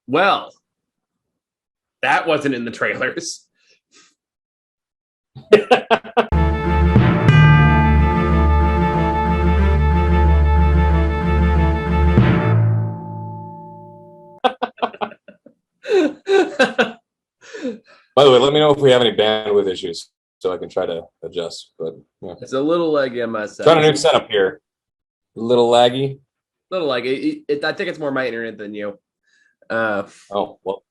Well, that wasn't in the trailers. By the way, let me know if we have any bandwidth issues so I can try to adjust. But yeah. It's a little laggy on my side. Trying a new setup here. A little laggy. Little laggy. I think it's more my internet than you. Oh, well,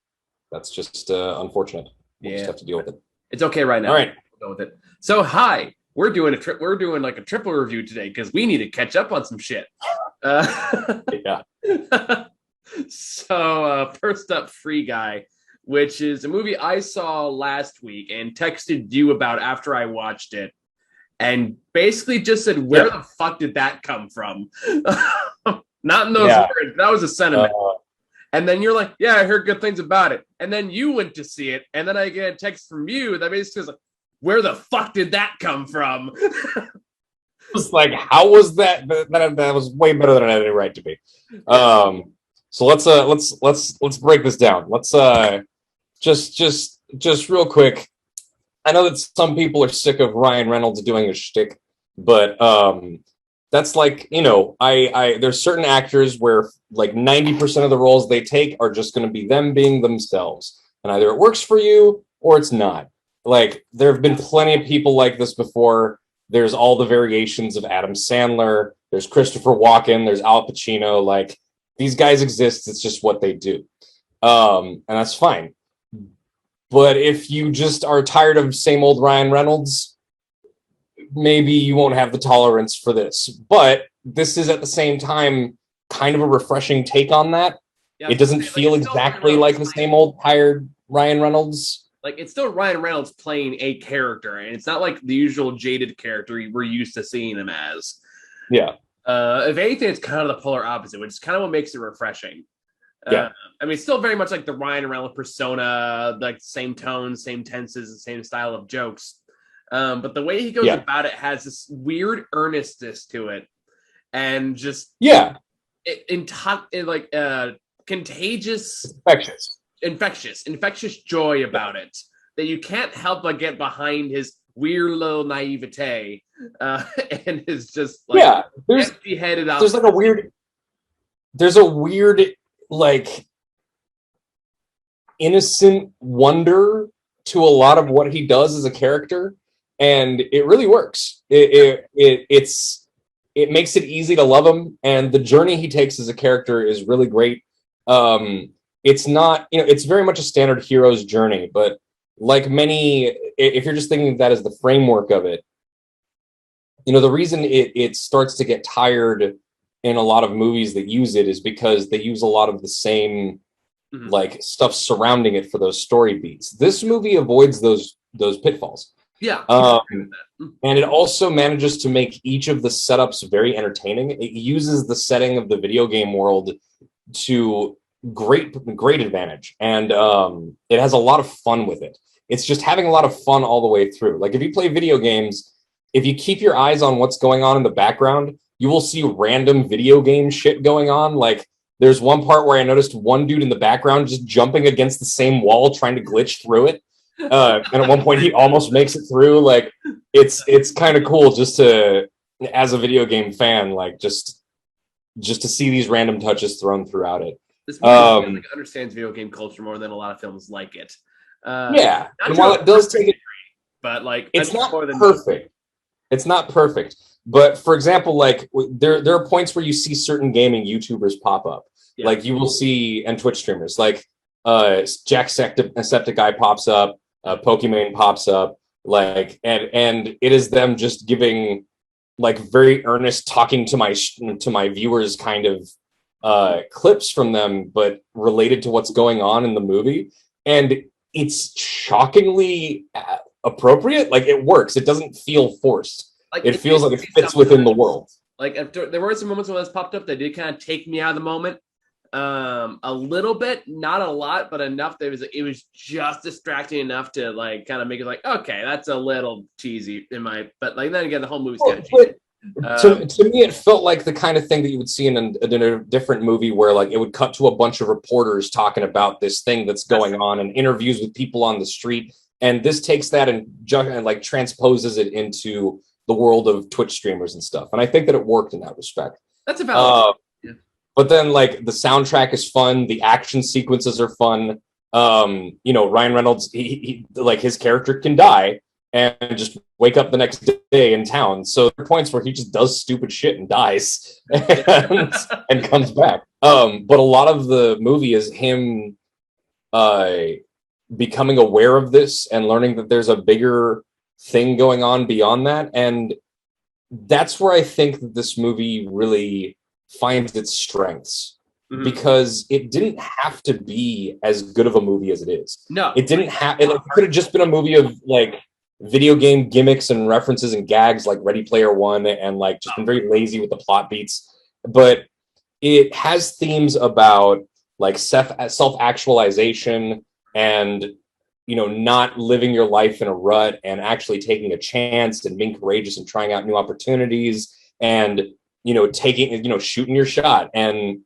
that's just unfortunate. We'll just have to deal with it. It's okay right now. All right. We'll go with it. So, hi. We're doing a trip. We're doing like a triple review today because we need to catch up on some shit. Yeah. So, first up, Free Guy, which is a movie I saw last week and texted you about after I watched it, and basically just said, "Where the fuck did that come from?" Not in those words. That was a sentiment. And then you're like, "Yeah, I heard good things about it." And then you went to see it, and then I get a text from you that basically says, "Where the fuck did that come from?" It's like, how was that? That was way better than I had any right to be. So let's break this down. Let's just real quick. I know that some people are sick of Ryan Reynolds doing a shtick, but that's like, I there's certain actors where like 90% of the roles they take are just going to be them being themselves, and either it works for you or it's not. Like, there have been plenty of people like this before. There's all the variations of Adam Sandler. There's Christopher Walken. There's Al Pacino. Like, these guys exist. It's just what they do. And that's fine. But if you just are tired of same old Ryan Reynolds, maybe you won't have the tolerance for this. But this is at the same time kind of a refreshing take on that. Yeah, it doesn't feel exactly like the same old tired Ryan Reynolds. Like, it's still Ryan Reynolds playing a character, and it's not like the usual jaded character we're used to seeing him as. Yeah. If anything, it's kind of the polar opposite, which is kind of what makes it refreshing. Yeah. I mean, it's still very much like the Ryan Reynolds persona, like same tones, same tenses, the same style of jokes. But the way he goes about it has this weird earnestness to it, and just contagious, infectious joy about it that you can't help but get behind his weird little naivete, and is just like empty-headed. There's a weird like innocent wonder to a lot of what he does as a character, and it really works. It makes it easy to love him, and the journey he takes as a character is really great. It's not, it's very much a standard hero's journey, but like many, if you're just thinking of that as the framework of it, the reason it starts to get tired in a lot of movies that use it is because they use a lot of the same like stuff surrounding it for those story beats. This movie avoids those pitfalls. Yeah. And it also manages to make each of the setups very entertaining. It uses the setting of the video game world to great advantage, and it has a lot of fun with it. It's just having a lot of fun all the way through. Like, if you play video games, if you keep your eyes on what's going on in the background, you will see random video game shit going on. Like, there's one part where I noticed one dude in the background just jumping against the same wall trying to glitch through it, and at one point he almost makes it through. Like, it's kind of cool just to, as a video game fan, like just to see these random touches thrown throughout it. This movie understands video game culture more than a lot of films like it. And while it does take it, but like it's not perfect. It's not perfect. But for example, like there are points where you see certain gaming YouTubers pop up. Yeah. Like, you will see, and Twitch streamers, like Jacksepticeye pops up, Pokimane pops up, like, and it is them just giving like very earnest talking to my viewers kind of clips from them, but related to what's going on in the movie, and it's shockingly appropriate. Like, it works. It doesn't feel forced. Like, it feels like it fits within the world. Like, there were some moments when this popped up that did kind of take me out of the moment, a little bit, not a lot, but enough that it was just distracting enough to like kind of make it like, okay, that's a little cheesy but like then again, the whole movie's kind of cheesy. To me, it felt like the kind of thing that you would see in a different movie where like it would cut to a bunch of reporters talking about this thing that's going on and interviews with people on the street. And this takes that and like transposes it into the world of Twitch streamers and stuff. And I think that it worked in that respect. That's about But then like the soundtrack is fun. The action sequences are fun. Ryan Reynolds, he like his character can die and just wake up the next day in town. So there are points where he just does stupid shit and dies and comes back. But a lot of the movie is him becoming aware of this and learning that there's a bigger thing going on beyond that. And that's where I think that this movie really finds its strengths. Mm-hmm. Because it didn't have to be as good of a movie as it is. No, it didn't have. It could have just been a movie of like video game gimmicks and references and gags, like Ready Player One, and like just been very lazy with the plot beats. But it has themes about like self-actualization and not living your life in a rut and actually taking a chance and being courageous and trying out new opportunities and taking shooting your shot and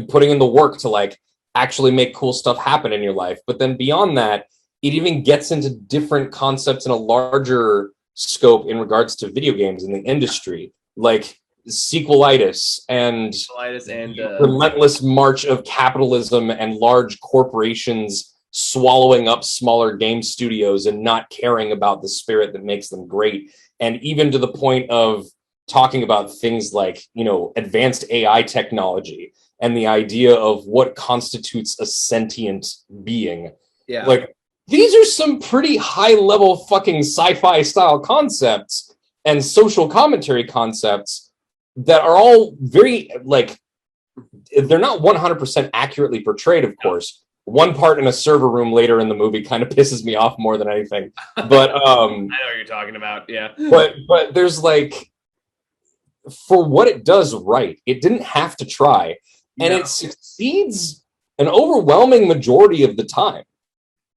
putting in the work to like actually make cool stuff happen in your life. But then beyond that, it even gets into different concepts in a larger scope in regards to video games in the industry, like sequelitis and relentless march of capitalism and large corporations swallowing up smaller game studios and not caring about the spirit that makes them great. And even to the point of talking about things like, advanced AI technology and the idea of what constitutes a sentient being. Yeah. Like, these are some pretty high-level fucking sci-fi style concepts and social commentary concepts that are all very, like, they're not 100% accurately portrayed, of course. One part in a server room later in the movie kind of pisses me off more than anything. But I know what you're talking about, yeah. But there's, like, for what it does right, it didn't have to try. And it succeeds an overwhelming majority of the time.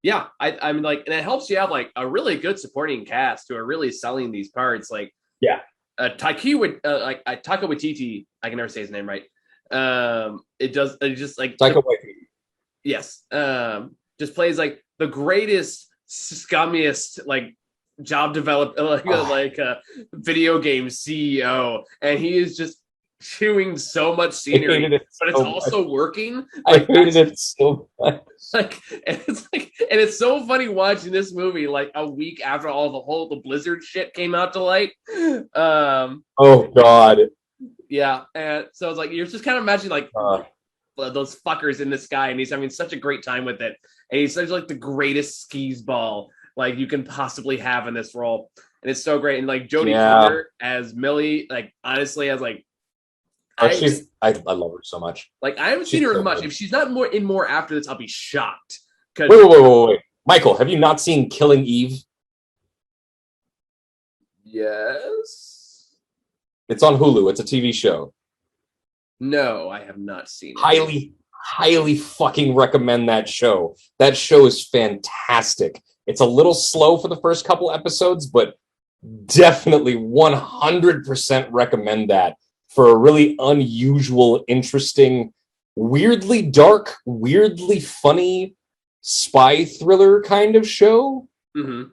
Yeah, I mean, like, and it helps you have like a really good supporting cast who are really selling these parts. Like, Taika Waititi, I can never say his name right. It just like Taika Waititi. Yes, just plays like the greatest, scummiest like job develop video game CEO, and he is just chewing so much scenery, but it's also working. Like, I hated it so much. And it's so funny watching this movie like a week after all the Blizzard shit came out to light. Oh God. Yeah, and so it's like you're just kind of imagining like those fuckers in the sky, and he's having such a great time with it, and he's such like the greatest skis ball like you can possibly have in this role, and it's so great. And like Jodie Foster as Millie, like honestly, as like. I love her so much. Like, I haven't seen her much. If she's not more after this, I'll be shocked. Wait. Michael, have you not seen Killing Eve? Yes. It's on Hulu. It's a TV show. No, I have not seen it. Highly fucking recommend that show. That show is fantastic. It's a little slow for the first couple episodes, but definitely 100% recommend that. For a really unusual, interesting, weirdly dark, weirdly funny spy thriller kind of show. Mm-hmm.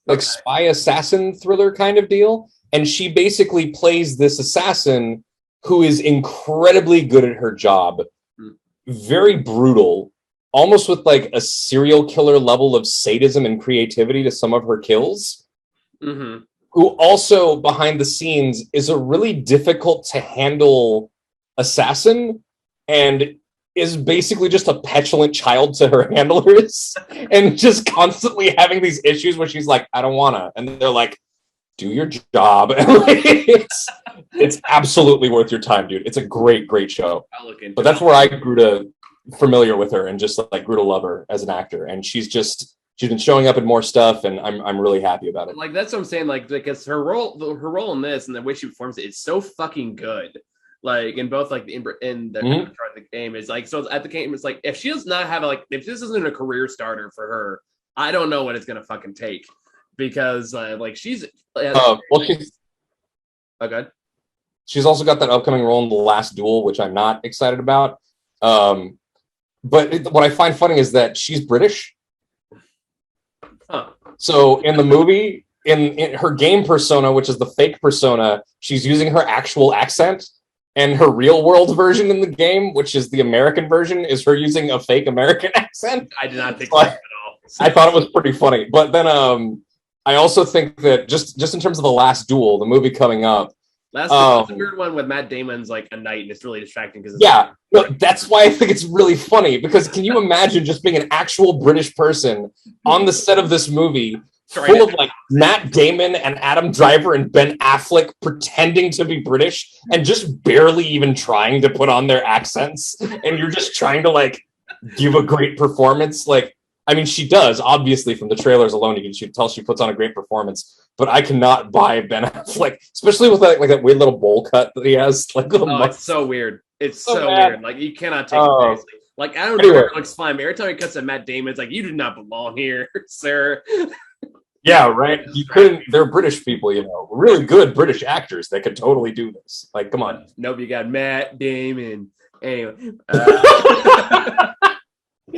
Like spy assassin thriller kind of deal. And she basically plays this assassin who is incredibly good at her job. Very brutal, almost with like a serial killer level of sadism and creativity to some of her kills. Mm-hmm. Who also, behind the scenes, is a really difficult to handle assassin and is basically just a petulant child to her handlers and just constantly having these issues where she's like, I don't wanna. And they're like, do your job. It's absolutely worth your time, dude. It's a great show. But that's where I grew to familiar with her and just like grew to love her as an actor. And she's been showing up in more stuff, and I'm really happy about it. Like that's what I'm saying. Like because her role in this and the way she performs it's so fucking good. Like in both like the game is like so at the game it's like if she does not have if this isn't a career starter for her, I don't know what it's gonna fucking take because like she's she's oh good. She's also got that upcoming role in The Last Duel, which I'm not excited about. But what I find funny is that she's British. Huh. So in the movie, in her game persona, which is the fake persona, she's using her actual accent. And her real world version in the game, which is the American version, is her using a fake American accent. I did not think that at all. I thought it was pretty funny. But then I also think that just in terms of The Last Duel, the movie coming up. That's a weird one with Matt Damon's like a knight, and it's really distracting because that's why I think it's really funny, because can you imagine just being an actual British person on the set of this movie full of like Matt Damon and Adam Driver and Ben Affleck pretending to be British and just barely even trying to put on their accents, and you're just trying to like give a great performance. Like, I mean, she does, obviously, from the trailers alone, you can tell she puts on a great performance, but I cannot buy Ben Affleck, especially with like that weird little bowl cut that he has. Like, it's so weird. It's so weird. Like, you cannot take it seriously. Like, Adam Driver looks fine, but every time he cuts at Matt Damon, it's like, you do not belong here, sir. Yeah, right. You couldn't. They're British people, you know, really good British actors that could totally do this. Like, come on. Nope, you got Matt Damon. Anyway,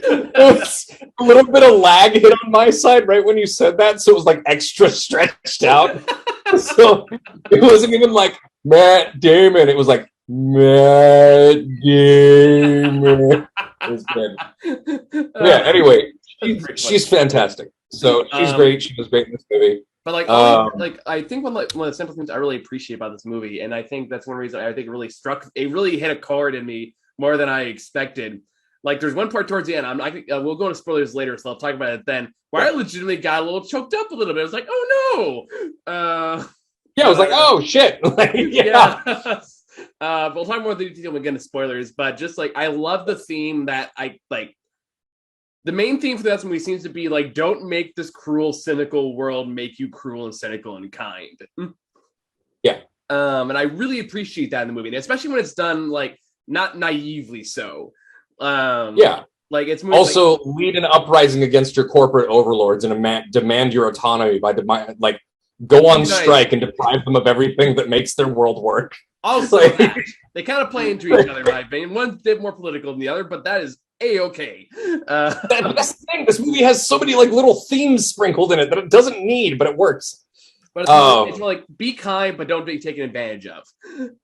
a little bit of lag hit on my side right when you said that, so it was like extra stretched out. So it wasn't even like Matt Damon; it was like Matt Damon. It was good. Yeah. Anyway, she's fantastic. So she's great. She was great in this movie. But like, I think one of the simple things I really appreciate about this movie, and I think that's one reason I think it really hit a chord in me more than I expected. Like, there's one part towards the end. We'll go into spoilers later, so I'll talk about it then. Where I legitimately got a little choked up a little bit. I was like, oh no. I was like, oh shit. Yeah. But we'll talk more detail when we get into spoilers. But just like, I love the theme that I like. The main theme for that movie seems to be like, don't make this cruel, cynical world make you cruel and cynical and kind. Yeah. And I really appreciate that in the movie, and especially when it's done like not naively so. Like it's also like, lead an uprising against your corporate overlords and demand your autonomy by like go on strike and deprive them of everything that makes their world work. Also, like, they kind of play into each other, in my opinion. One's a bit more political than the other, but that is A-okay. That's the thing. This movie has so many like little themes sprinkled in it that it doesn't need, but it works. But it's more like, be kind, but don't be taken advantage of.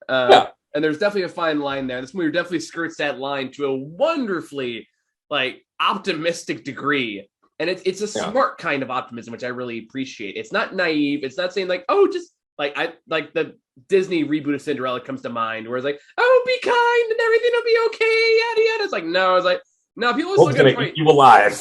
And there's definitely a fine line there. This movie definitely skirts that line to a wonderfully like optimistic degree. And it's a smart kind of optimism, which I really appreciate. It's not naive. It's not saying like, oh, just like the Disney reboot of Cinderella comes to mind, where it's like, oh, be kind and everything will be okay, yada yada. It's like, no, it's like, no, people are still gonna try eat you alive.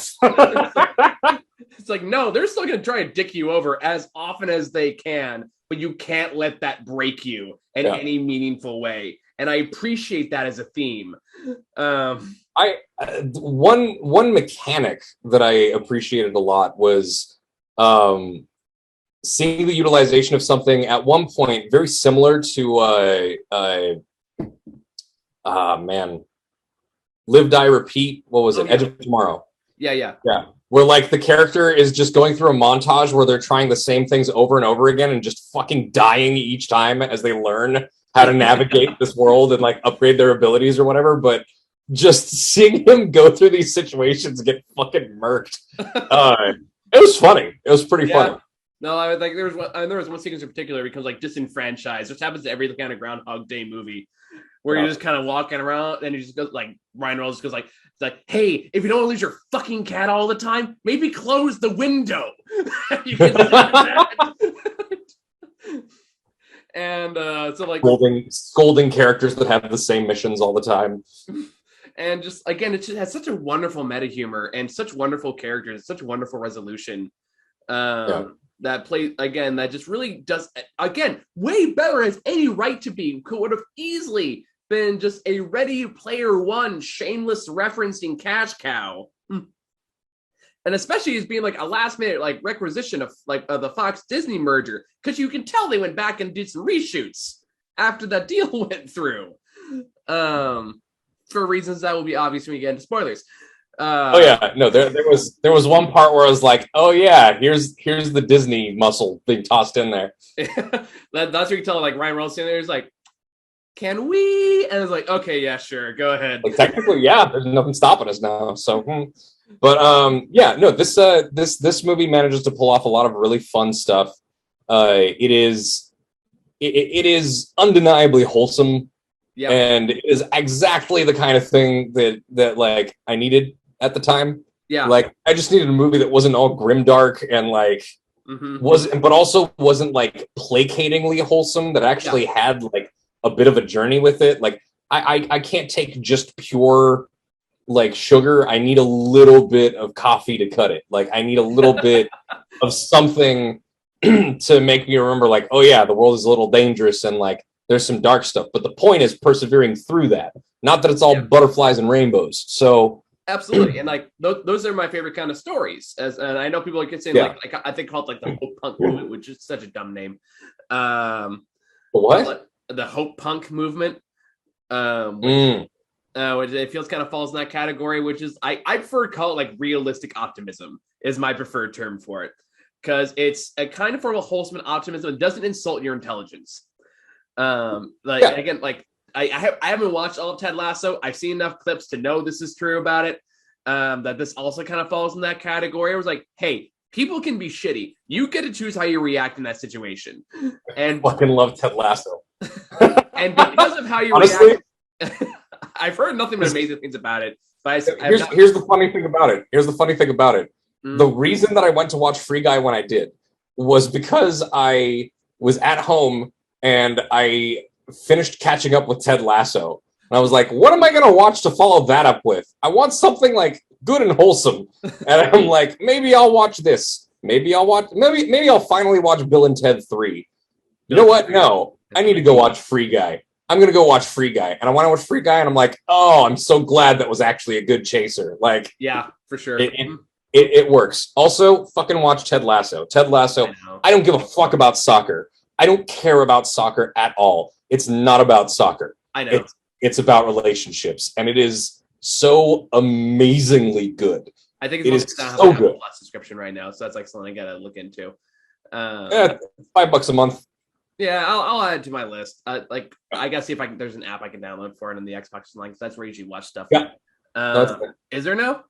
It's like, no, they're still gonna try to dick you over as often as they can, but you can't let that break you in any meaningful way. And I appreciate that as a theme. One mechanic that I appreciated a lot was seeing the utilization of something at one point very similar to Live, Die, Repeat. What was it? Edge of Tomorrow. Yeah. Where like the character is just going through a montage where they're trying the same things over and over again and just fucking dying each time as they learn how to navigate this world and like upgrade their abilities or whatever. But just seeing him go through these situations and get fucking murked, it was funny. It was pretty funny. No, I like there was one sequence in particular because like disenfranchised. This happens to every kind of Groundhog Day movie, where you're just kind of walking around and he just goes like Ryan Reynolds goes like, it's like, hey, if you don't lose your fucking cat all the time, maybe close the window. You can that. And so like scolding characters that have the same missions all the time. And just again, it just has such a wonderful meta humor and such wonderful characters, such wonderful resolution. That play again, that just really does again way better as any right to be. Would have easily been just a Ready Player One shameless referencing cash cow, and especially as being like a last minute like requisition of like the Fox Disney merger, because you can tell they went back and did some reshoots after that deal went through, for reasons that will be obvious when we get into spoilers. There was one part where I was like, oh yeah, here's the Disney muscle being tossed in there. That's where you tell like Ryan Reynolds in there is like, can we? And I was like, okay, yeah, sure, go ahead. Like technically, yeah, there's nothing stopping us now. So, but yeah, no, this movie manages to pull off a lot of really fun stuff. It is undeniably wholesome, and it is exactly the kind of thing that like I needed at the time. Yeah, like I just needed a movie that wasn't all grimdark and like but also wasn't like placatingly wholesome. That actually had like a bit of a journey with it. Like I can't take just pure like sugar. I need a little bit of coffee to cut it. Like I need a little bit of something to make me remember like, oh yeah, the world is a little dangerous and like there's some dark stuff. But the point is persevering through that. Not that it's all butterflies and rainbows. So absolutely, and like those are my favorite kind of stories. And I know people are saying like I think called like the Hope Punk movement, which is such a dumb name. What? The Hope Punk movement. Which it feels kind of falls in that category, which is I prefer to call it like realistic optimism is my preferred term for it, because it's a kind of form of wholesome optimism. It doesn't insult your intelligence. Again, like I haven't watched all of Ted Lasso. I've seen enough clips to know this is true about it. That this also kind of falls in that category. I was like, hey, people can be shitty. You get to choose how you react in that situation. And I fucking love Ted Lasso. And because of how you react, I've heard nothing but amazing things about it. But here's the funny thing about it. The reason that I went to watch Free Guy when I did was because I was at home and I finished catching up with Ted Lasso. And I was like, what am I going to watch to follow that up with? I want something like good and wholesome. And I'm like, maybe I'll watch this. Maybe I'll finally watch Bill and Ted 3. You know what? No, I need to go watch Free Guy. I'm going to go watch Free Guy. And I want to watch Free Guy and I'm like, oh, I'm so glad that was actually a good chaser. Like, yeah, for sure. It works. Also, fucking watch Ted Lasso. Ted Lasso. I don't give a fuck about soccer. I don't care about soccer at all. It's not about soccer. I know. It's about relationships, and it is so amazingly good. I think it's so good. Subscription right now, so that's like something I gotta look into. $5 a month. Yeah, I'll add it to my list. Like I gotta see if I can. There's an app I can download for it in the Xbox One. That's where I usually watch stuff. Yeah. Is there now?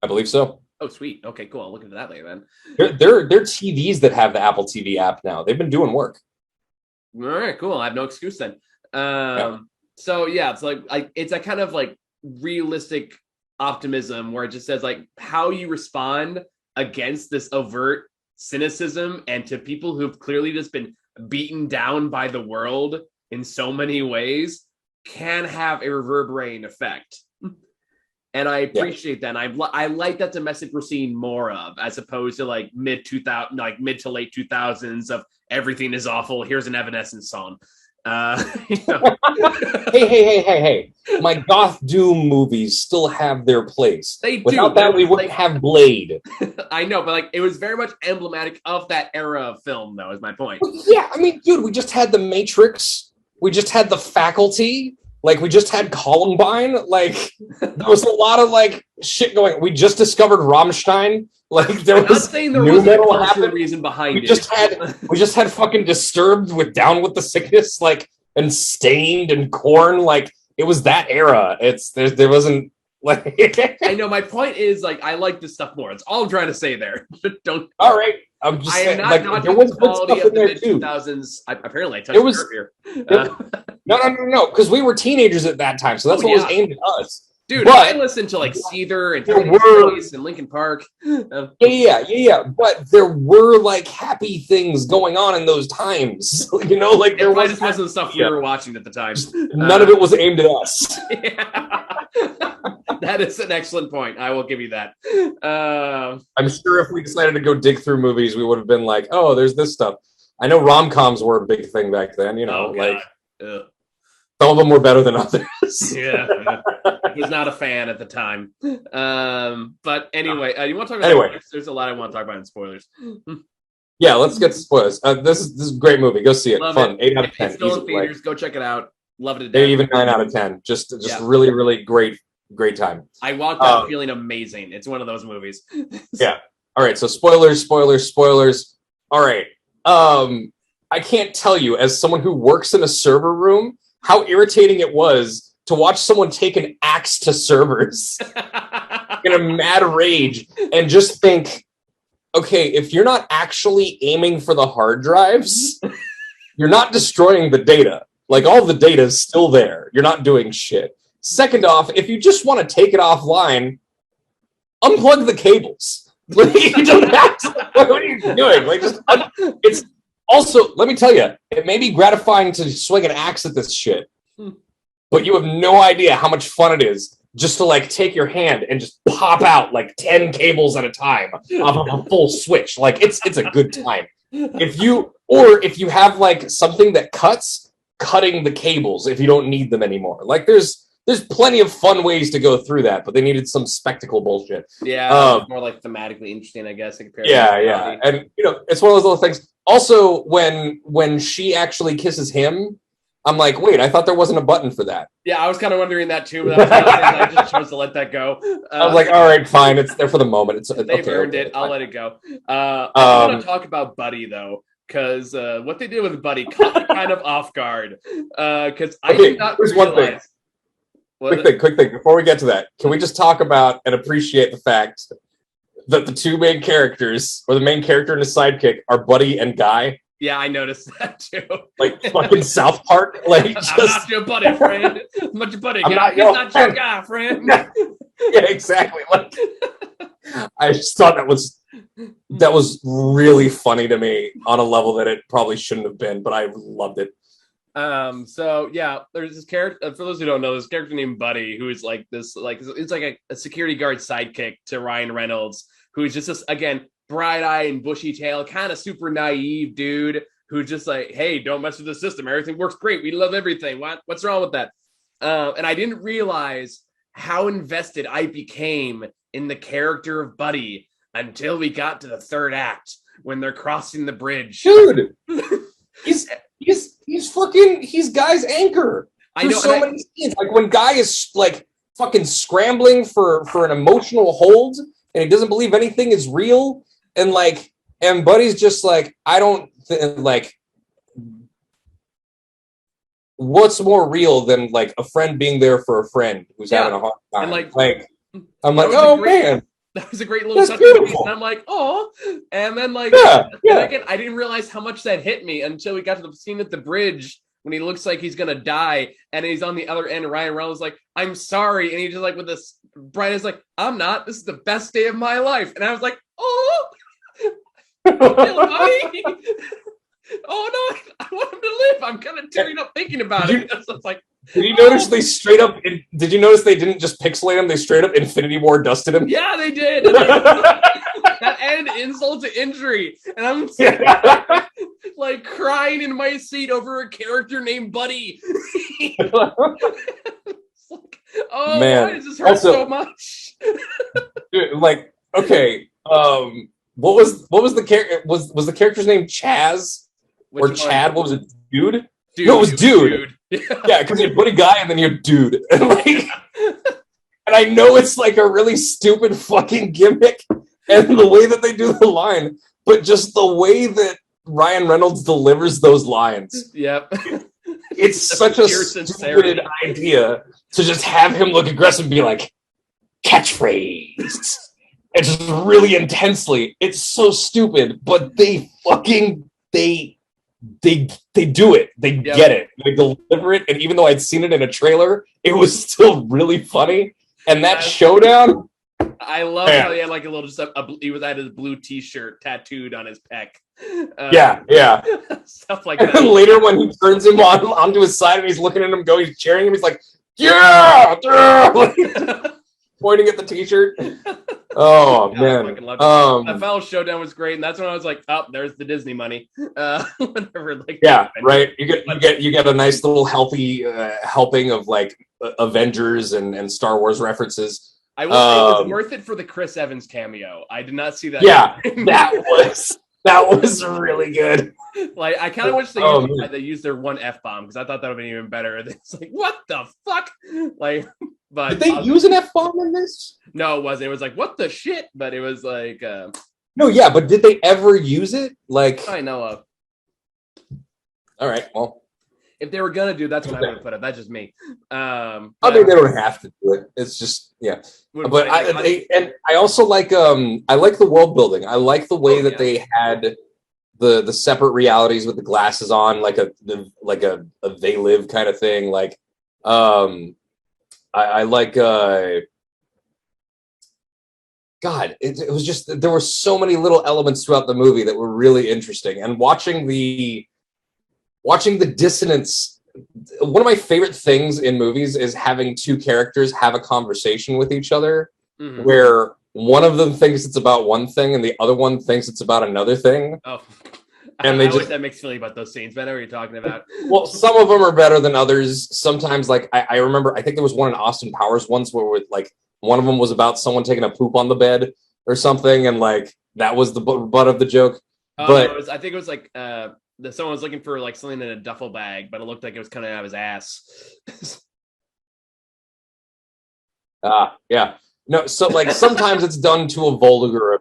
I believe so. Oh, sweet. Okay, cool. I'll look into that later then. There are TVs that have the Apple TV app now. They've been doing work. All right, cool. I have no excuse then. So yeah, it's like it's a kind of like realistic optimism where it just says like how you respond against this overt cynicism and to people who've clearly just been beaten down by the world in so many ways can have a reverberating effect. And I appreciate that. And I like that's a message we're seeing more of, as opposed to like mid to late 2000s of everything is awful. Here's an Evanescence song. Hey! My goth doom movies still have their place. They do. Without that, we wouldn't have Blade. I know, but like it was very much emblematic of that era of film, though. Is my point. Yeah, I mean, dude, we just had The Matrix. We just had The Faculty. Like, we just had Columbine. Like, there was a lot of, like, shit going. We just discovered Rammstein. Like, there was. I'm not saying there was a cultural reason behind it. We just had fucking Disturbed with Down with the Sickness, like, and Stained and Korn. Like, it was that era. There wasn't, like. I know. My point is, like, I like this stuff more. It's all I'm trying to say there. Don't. All right. I'm just saying, like, there was good stuff in there, too. 2000s. Apparently, I touched the curve here. No, because we were teenagers at that time, so that's what was aimed at us. Dude, I listened to like Seether and Space and Linkin Park. Yeah. But there were like happy things going on in those times. You know, like there just wasn't stuff we were watching at the time. None of it was aimed at us. That is an excellent point. I will give you that. I'm sure if we decided to go dig through movies, we would have been like, oh, there's this stuff. I know rom-coms were a big thing back then, you know, some of them were better than others. Yeah. Was not a fan at the time. But anyway, you want to talk about spoilers? There's a lot I want to talk about in spoilers. Yeah, let's get to spoilers. This is a great movie. Go see it. Love Fun. It. 8 out of 10. It's still in theaters. Go check it out. Love it. Maybe even 9 out of 10. Just really, really great time. I walked out feeling amazing. It's one of those movies. Yeah. All right. So spoilers. All right. I can't tell you, as someone who works in a server room, how irritating it was to watch someone take an axe to servers in a mad rage and just think, okay, if you're not actually aiming for the hard drives, you're not destroying the data. Like, all the data is still there. You're not doing shit. Second off, if you just want to take it offline, unplug the cables. Like, you don't have to. What are you doing? Like, it's also, let me tell you, it may be gratifying to swing an axe at this shit, but you have no idea how much fun it is just to like take your hand and just pop out like 10 cables at a time off of a full switch. Like, it's a good time. If you have like something that cutting the cables if you don't need them anymore. Like, there's plenty of fun ways to go through that, but they needed some spectacle bullshit. Yeah, more like thematically interesting, I guess. Yeah. And it's one of those little things. Also, when she actually kisses him, I'm like, wait, I thought there wasn't a button for that. Yeah, I was kind of wondering that too, but I just chose to let that go. I was like, all right, fine, it's there for the moment. They've earned it. I'll let it go. I want to talk about Buddy though, because what they did with Buddy caught me kind of off guard. Because I did not realize. Quick thing. Before we get to that, can we just talk about and appreciate the fact that the two main characters, or the main character and his sidekick, are Buddy and Guy? Yeah, I noticed that too. Like fucking South Park. Like, I'm not your buddy, friend. I'm not your buddy. He's not your guy, friend. Yeah, exactly. Like, I just thought that was really funny to me on a level that it probably shouldn't have been, but I loved it. So yeah, there's this character, for those who don't know, this character named Buddy, who is like this, like, it's like a security guard sidekick to Ryan Reynolds, who's just this, again, bright-eyed and bushy-tailed, kind of super naive dude who's just like, hey, don't mess with the system. Everything works great. We love everything. What's wrong with that? And I didn't realize how invested I became in the character of Buddy until we got to the third act when they're crossing the bridge. Dude, he's Guy's anchor. I know so many scenes. Like, when Guy is like fucking scrambling for an emotional hold and he doesn't believe anything is real. And Buddy's just like, I don't like, what's more real than like a friend being there for a friend who's having a hard time? And like I'm like, oh man, that was a great little touch. And I'm like, oh, and then like, and again, I didn't realize how much that hit me until we got to the scene at the bridge when he looks like he's gonna die, and he's on the other end. And Ryan Reynolds is like, I'm sorry, and he just like with this bright is like, I'm not. This is the best day of my life, and I was like, oh. Oh no, I want him to live. I'm kind of tearing up thinking about it. It's like, did you notice they straight up? Did you notice they didn't just pixelate him? They straight up Infinity War dusted him. Yeah, they did. That end insult to injury, and I'm like crying in my seat over a character named Buddy. Like, oh man, why does this hurt so much? Dude, like, okay. What was the character? Was the character's name Chaz or Chad? What was it? Dude? No, it was Dude. Yeah, because you put a Guy and then you're Dude. And I know it's like a really stupid fucking gimmick, and the way that they do the line, but just the way that Ryan Reynolds delivers those lines. Yep. It's such a stupid idea to just have him look aggressive and be like, catchphrase. It's just really intensely. It's so stupid, but they fucking they do it. They get it. They deliver it. And even though I'd seen it in a trailer, it was still really funny. And that showdown, I love how he had like a little he had his blue T-shirt tattooed on his pec. Yeah. Stuff like and that. And then later, when he turns him onto his side and he's looking at him go, he's cheering him. He's like, yeah. Pointing at the T-shirt. Oh man! That final showdown was great, and that's when I was like, "Oh, there's the Disney money." Whenever, like, right. You get a nice little healthy helping of like Avengers and Star Wars references. I will say it was worth it for the Chris Evans cameo. I did not see that. Yeah, that was really good. Like, I kind of wish they used their one F-bomb, because I thought that would have been even better. It's like, what the fuck? Like, but did they use an F-bomb in this? No, it wasn't. It was like, what the shit? But it was like, no, yeah, but did they ever use it? Like, I know of. All right, well, if they were gonna do, that's what I would have put up. That's just me. I mean, they don't have to do it. It's just But I also like I like the world building. I like the way that they had the separate realities with the glasses on, like a They Live kind of thing. Like I like God, it was just there were so many little elements throughout the movie that were really interesting, and watching the dissonance. One of my favorite things in movies is having two characters have a conversation with each other, where one of them thinks it's about one thing and the other one thinks it's about another thing. Oh, and I always have mixed feeling about those scenes. But I know what you're talking about. Well, some of them are better than others. Sometimes, like I remember, I think there was one in Austin Powers once where like one of them was about someone taking a poop on the bed or something, and like that was the butt of the joke. But no, I think it was like someone was looking for like something in a duffel bag, but it looked like it was coming out of his ass. Yeah. No, so like sometimes it's done to a vulgar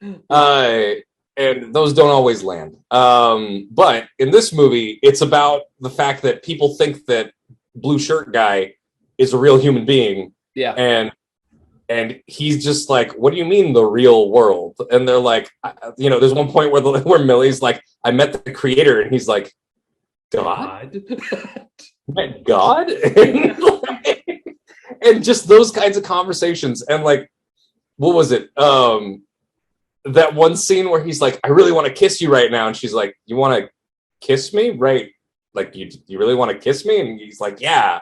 effect. And those don't always land. But in this movie, it's about the fact that people think that blue shirt guy is a real human being. Yeah. And he's just like, what do you mean the real world? And they're like, there's one point where Millie's like, I met the creator, and he's like, God? God? And just those kinds of conversations. And like, what was it? That one scene where he's like, I really want to kiss you right now. And she's like, you want to kiss me? Right. Like, you really want to kiss me? And he's like, yeah.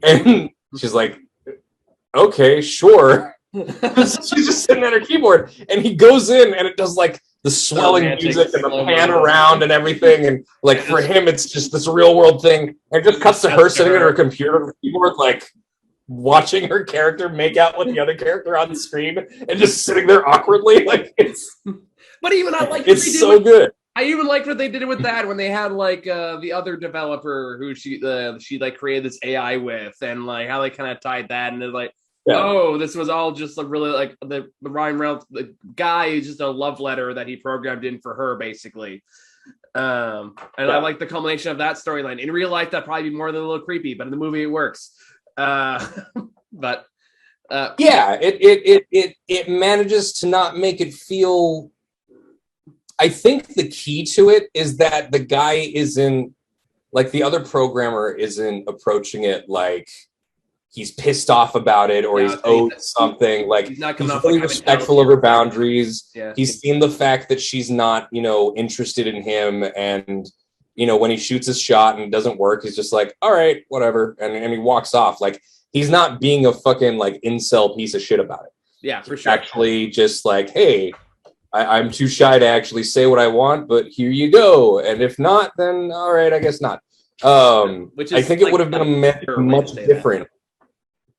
And she's like, okay, sure. She's just sitting at her keyboard, and he goes in, and it does like the swelling music and the pan around and everything. And like for him, it's just this real world thing. And it just cuts to her sitting at her computer keyboard, like watching her character make out with the other character on the screen and just sitting there awkwardly. Like it's, but even I like it's so good. I even liked what they did with that when they had like the other developer who she like created this AI with, and like how they kind of tied that, and they're like, oh, this was all just like really like the Ryan Reynolds, the guy is just a love letter that he programmed in for her, basically. I like the culmination of that storyline. In real life, that'd probably be more than a little creepy, but in the movie, it works. But it manages to not make it feel. I think the key to it is that the guy isn't like the other programmer isn't approaching it like he's pissed off about it or he's owed something. Like he's really respectful of her boundaries. Yeah. He's seen the fact that she's not, interested in him, and when he shoots his shot and it doesn't work, he's just like, all right, whatever, and he walks off. Like he's not being a fucking like incel piece of shit about it. Yeah, for sure. Actually, just like, hey, I'm too shy to actually say what I want, but here you go. And if not, then all right, I guess not. Which is I think it would have been much different.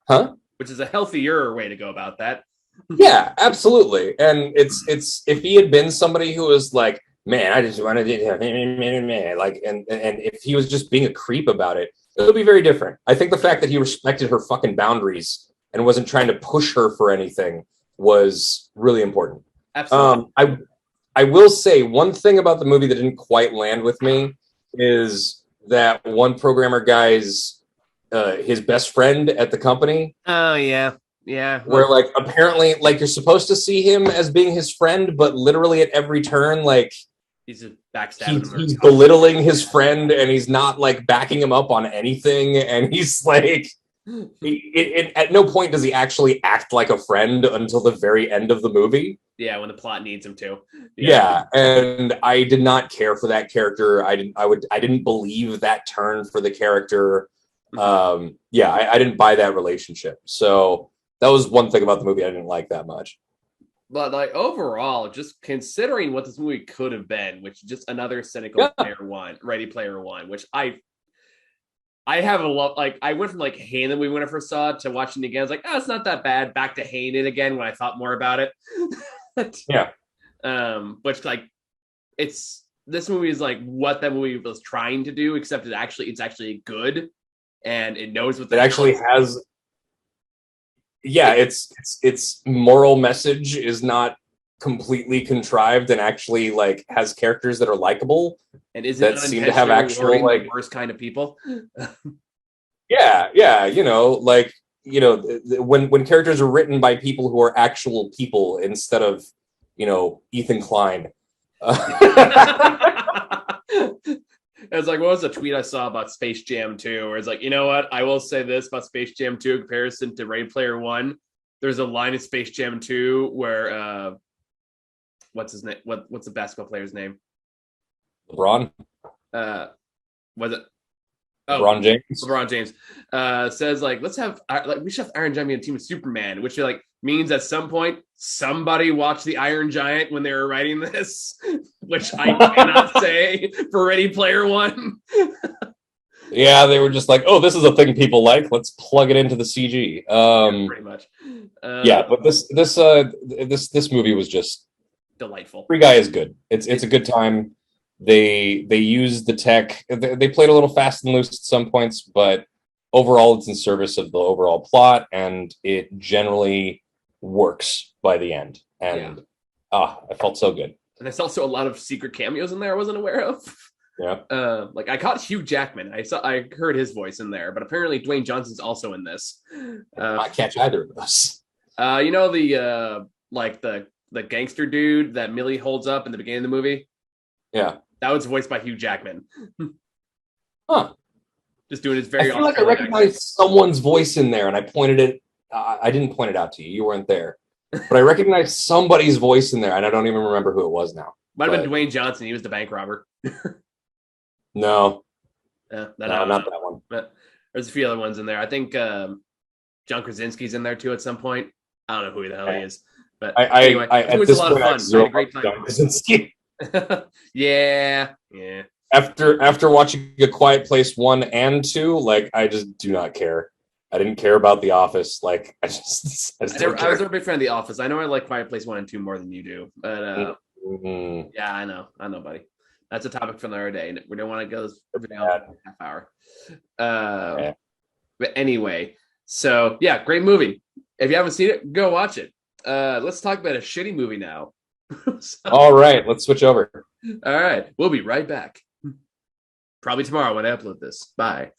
Huh? Which is a healthier way to go about that. Yeah, absolutely. And it's if he had been somebody who was like, man, I just wanted to like, and if he was just being a creep about it, it would be very different. I think the fact that he respected her fucking boundaries and wasn't trying to push her for anything was really important. Absolutely. I will say one thing about the movie that didn't quite land with me is that one programmer guy's his best friend at the company. Oh yeah. Where like apparently like you're supposed to see him as being his friend, but literally at every turn like he's just backstabbing him. He's belittling his friend, and he's not like backing him up on anything, and he's like. At no point does he actually act like a friend until the very end of the movie. Yeah, when the plot needs him to. Yeah, and I did not care for that character. I didn't believe that turn for the character. I didn't buy that relationship. So that was one thing about the movie I didn't like that much. But like overall, just considering what this movie could have been, which is just another cynical Ready Player One, which I have a lot. Like I went from like hating the movie when I first saw it to watching it again. I was like, oh, it's not that bad. Back to hating it again when I thought more about it. Yeah. Which like this movie is like what that movie was trying to do, except it's actually good, and it knows what it actually has. Yeah, its moral message is not completely contrived and actually like has characters that are likable And isn't that seem to have actual rewarding like the worst kind of people. yeah, like when characters are written by people who are actual people instead of Ethan Klein. It's like, what was the tweet I saw about Space Jam 2? Where it's like, you know what? I will say this about Space Jam 2 in comparison to Ready Player One. There's a line in Space Jam 2 where what's his name? What's the basketball player's name? LeBron. Was it? Oh, LeBron James says like, let's have like we should have Iron Giant be a team of Superman, which like means at some point somebody watched the Iron Giant when they were writing this, which I cannot say for Ready Player One. Yeah, they were just like, oh, this is a thing people like. Let's plug it into the CG. Yeah, pretty much. Yeah, but this movie was just delightful. Free Guy is good. It's a good time. They use the tech. They played a little fast and loose at some points, but overall, it's in service of the overall plot, and it generally works by the end. And I felt so good. And there's also a lot of secret cameos in there I wasn't aware of. Yeah. Like I caught Hugh Jackman. I heard his voice in there, but apparently Dwayne Johnson's also in this. I catch either of those. The gangster dude that Millie holds up in the beginning of the movie. Yeah. That was voiced by Hugh Jackman. Huh. Just doing his very. I feel like I recognized someone's voice in there, and I pointed it. I didn't point it out to you. You weren't there, but I recognized somebody's voice in there, and I don't even remember who it was now. Might have been Dwayne Johnson. He was the bank robber. No. Yeah, not that one. But there's a few other ones in there. I think John Krasinski's in there too at some point. I don't know who the hell he is, but anyway, it was a lot of fun. I had a great time. John Krasinski. Yeah. After watching A Quiet Place 1 and 2, like I just do not care. I didn't care about The Office. Like I was never a big fan of The Office. I know I like Quiet Place 1 and 2 more than you do, but yeah, I know, buddy. That's a topic for another day. We don't want to go everything else for a half hour. But anyway, so yeah, great movie. If you haven't seen it, go watch it. Let's talk about a shitty movie now. All right, let's switch over. All right, we'll be right back. Probably tomorrow when I upload this. Bye.